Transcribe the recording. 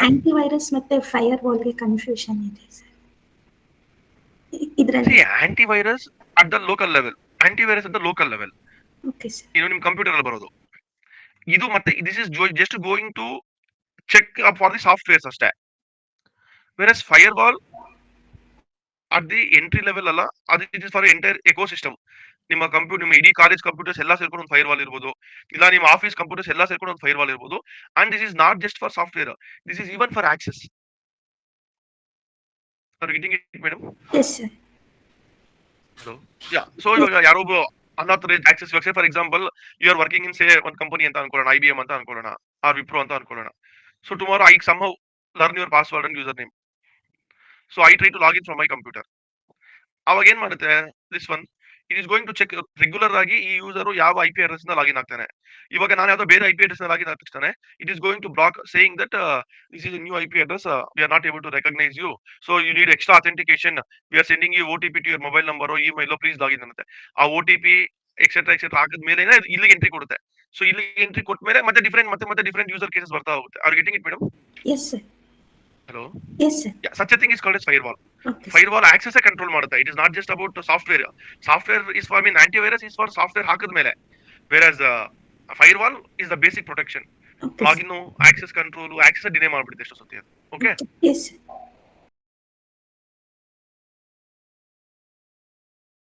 Antivirus ಮತ್ತೆ fire ವಾಲ್ಗೆ confusion ಇದೆ sir See, ಇದರಲ್ಲಿ. antivirus at the local level, antivirus at the local level. Okay sir. ಇದು ನಿಮ್ computer ಅಲ್ಲಿ ಬರೋದು. ಇದು ಮತ್ತೆ this is just going to check for the softwares ಅಷ್ಟೇ. Virus firewall at the entry level ಅಲ್ಲ, ಅದು it is for entire ecosystem. ನಿಮ್ಮ ಕಂಪ್ಯೂಟರ್, ನಿಮ್ಮ ಇಡೀ ಕಾಲೇಜ್ ಕಂಪ್ಯೂಟರ್ಸ್ ಎಲ್ಲ ಸೇರ್ಕೊಂಡು ಒಂದು ಫೈರ್ ವಾಲ್ ಇರ್ಬೋದು, ಇಲ್ಲ ನಿಮ್ಮ ಆಫೀಸ್ ಕಂಪ್ಯೂಟರ್ಸ್ ಎಲ್ಲ ಸೇರ್ಕೊಂಡು ಒಂದು ಫೈರ್ ವಾಲ್ ಇರ್ಬೋದು. And this is not just for software, this is even for access. Are getting it madam? Yes sir. Hello, ya. So ಇವಾಗ ಯಾರೊಬ್ಬ ಅನ್ಆಥರೈಸ್ಡ್ ಆಕ್ಸೆಸ್, ಇವಾಗ for example you are working in say ಒಂದು company ಅಂತ ಅನ್ಕೊಳ್ಳೋಣ, IBM ಅಂತ ಅನ್ಕೊಳ್ಳೋಣ, or Wipro ಅಂತ ಅನ್ಕೊಳ್ಳೋಣ. So tomorrow I somehow learn your password and user name. So I try to login from my computer. ಅವಾಗ ಏನ್ ಮಾಡುತ್ತೆ this one, it is going to check regular ಆಗಿ ಈ ಯೂಸರ್ ಯಾವ IP ಅಡ್ರೆಸ್ ನ login ಆಗ್ತಾನೆ. ಇವಾಗ ನಾನು ಯಾವ್ದೋ ಬೇರೆ IP ಅಡ್ರೆಸ್ ಲಾಗಿನ್ ಆಗ್ತಾನೆ, it is going to block saying that this is new IP address, we are not able to recognise you, so you need extra authentication, we are sending you OTP to your mobile number, email, please login ಅನ್ನುತ್ತೆ. ಆ OTP etcetera ಹಾಕಿದ್ಮೇಲೆ ಇಲ್ಲಿಗೆ entry ಕೊಡುತ್ತೆ. So ಇಲ್ಲಿಗೆ entry ಕೊಟ್ಮೇಲೆ ಮತ್ತೆ different user cases ಬರ್ತಾ ಹೋಗುತ್ತೆ. Are getting it madam? Yes sir. Hello, yes sir. Such a thing is called as firewall. Okay sir. Firewall access control ಮಾಡುತ್ತೆ. It is not just about software. Software is for mean antivirus is for software ಹಾಕಿದ್ಮೇಲೆ, where firewall is the basic protection. Okay sir. Login, access control, access deny ಮಾಡ್ಬಿಡುತ್ತೆ ಎಷ್ಟೋ ಸತಿ ಅದು. Okay, yes sir.